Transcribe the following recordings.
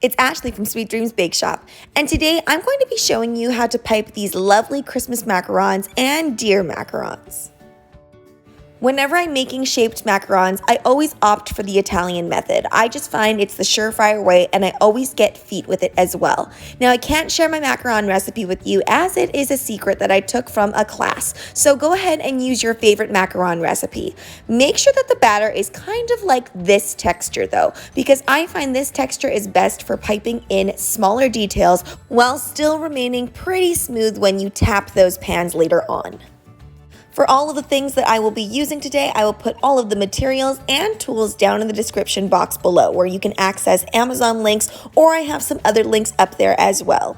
It's Ashleigh from Sweet Dreams Bake Shop, and today I'm going to be showing you how to pipe these lovely Christmas macarons and deer macarons. Whenever I'm making shaped macarons, I always opt for the Italian method. I just find it's the surefire way, and I always get feet with it as well. Now, I can't share my macaron recipe with you as it is a secret that I took from a class, so go ahead and use your favorite macaron recipe. Make sure that the batter is kind of like this texture though, because I find this texture is best for piping in smaller details while still remaining pretty smooth when you tap those pans later on. For all of the things that I will be using today, I will put all of the materials and tools down in the description box below where you can access Amazon links, or I have some other links up there as well.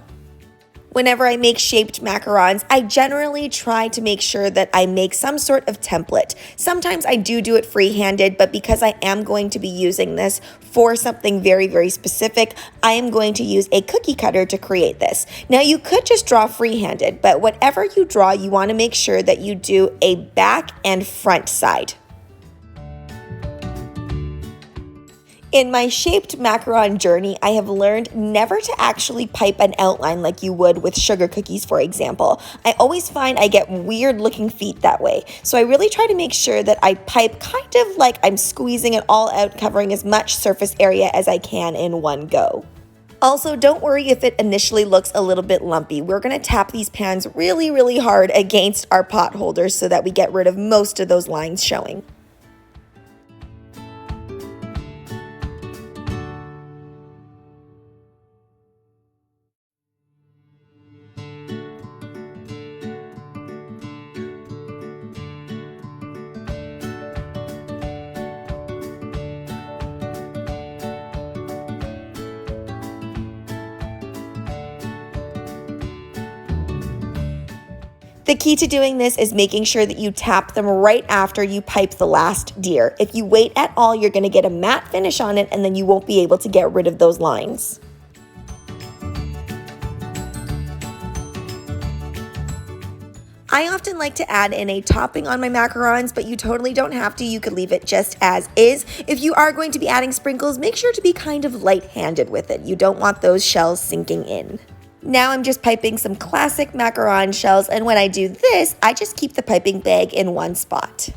Whenever I make shaped macarons, I generally try to make sure that I make some sort of template. Sometimes I do it freehanded, but because I am going to be using this for something very, very specific, I am going to use a cookie cutter to create this. Now, you could just draw freehanded, but whatever you draw, you want to make sure that you do a back and front side. In my shaped macaron journey, I have learned never to actually pipe an outline like you would with sugar cookies, for example. I always find I get weird looking feet that way. So I really try to make sure that I pipe kind of like I'm squeezing it all out, covering as much surface area as I can in one go. Also, don't worry if it initially looks a little bit lumpy. We're going to tap these pans really, really hard against our pot holders so that we get rid of most of those lines showing. The key to doing this is making sure that you tap them right after you pipe the last deer. If you wait at all, you're going to get a matte finish on it, and then you won't be able to get rid of those lines. I often like to add in a topping on my macarons, but you totally don't have to. You could leave it just as is. If you are going to be adding sprinkles, make sure to be kind of light-handed with it. You don't want those shells sinking in. Now I'm just piping some classic macaron shells, and when I do this, I just keep the piping bag in one spot.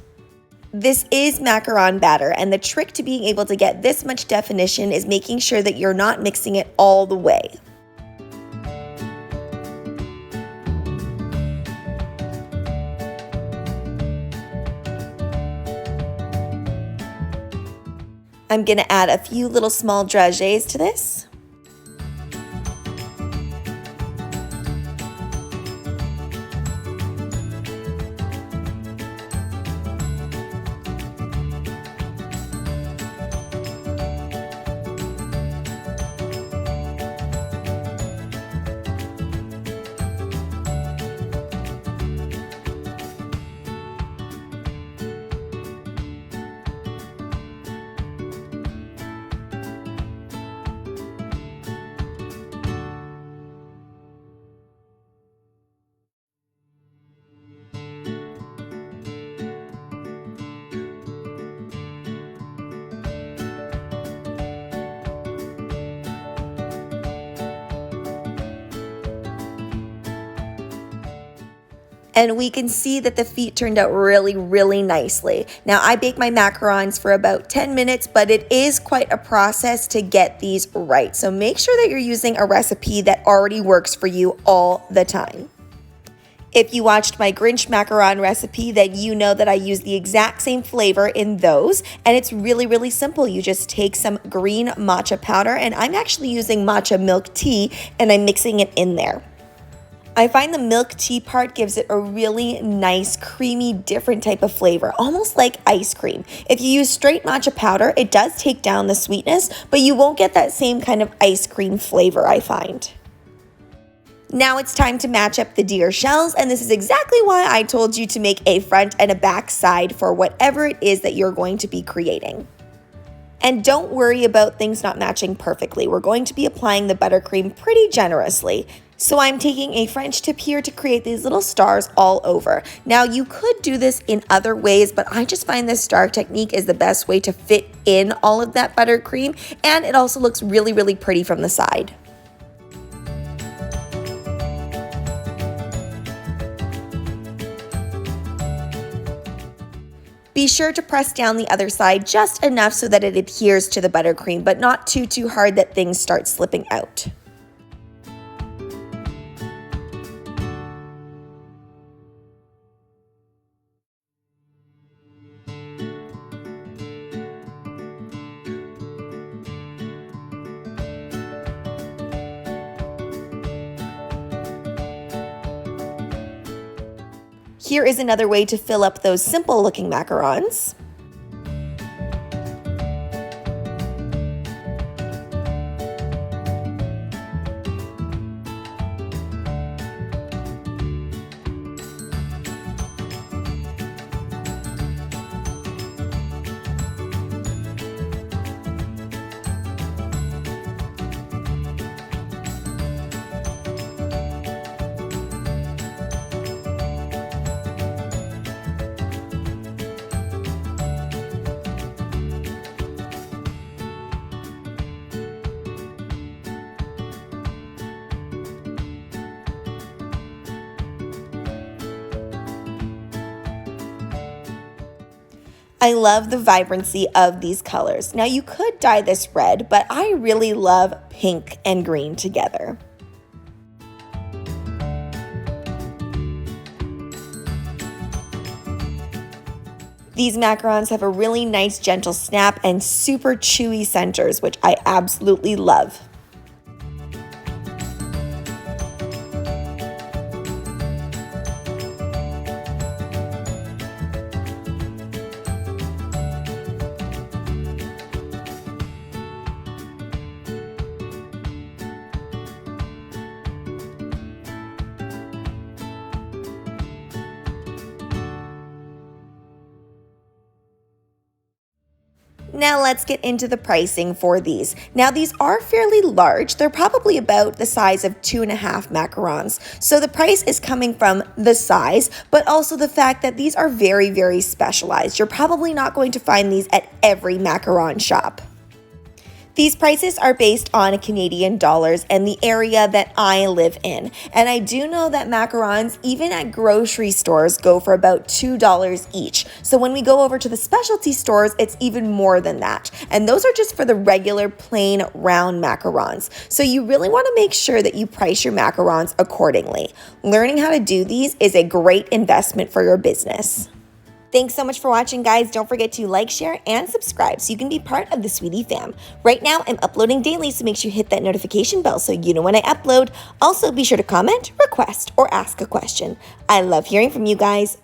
This is macaron batter, and the trick to being able to get this much definition is making sure that you're not mixing it all the way. I'm going to add a few little small dragées to this. And we can see that the feet turned out really, really nicely. Now, I bake my macarons for about 10 minutes, but it is quite a process to get these right. So make sure that you're using a recipe that already works for you all the time. If you watched my Grinch macaron recipe, then you know that I use the exact same flavor in those, and it's really, really simple. You just take some green matcha powder, and I'm actually using matcha milk tea, and I'm mixing it in there. I find the milk tea part gives it a really nice, creamy, different type of flavor, almost like ice cream. If you use straight matcha powder, it does take down the sweetness, but you won't get that same kind of ice cream flavor, I find. Now it's time to match up the deer shells, and this is exactly why I told you to make a front and a back side for whatever it is that you're going to be creating. And don't worry about things not matching perfectly. We're going to be applying the buttercream pretty generously. So I'm taking a French tip here to create these little stars all over. Now you could do this in other ways, but I just find this star technique is the best way to fit in all of that buttercream, and it also looks really, really pretty from the side. Be sure to press down the other side just enough so that it adheres to the buttercream, but not too hard that things start slipping out. Here is another way to fill up those simple looking macarons. I love the vibrancy of these colors. Now you could dye this red, but I really love pink and green together. These macarons have a really nice gentle snap and super chewy centers, which I absolutely love. Now let's get into the pricing for these. Now these are fairly large. They're probably about the size of 2.5 macarons. So the price is coming from the size, but also the fact that these are very specialized. You're probably not going to find these at every macaron shop. These prices are based on Canadian dollars and the area that I live in. And I do know that macarons, even at grocery stores, go for about $2 each. So when we go over to the specialty stores, it's even more than that. And those are just for the regular plain round macarons. So you really want to make sure that you price your macarons accordingly. Learning how to do these is a great investment for your business. Thanks so much for watching, guys. Don't forget to like, share, and subscribe so you can be part of the Sweetie fam. Right now, I'm uploading daily, so make sure you hit that notification bell so you know when I upload. Also, be sure to comment, request, or ask a question. I love hearing from you guys.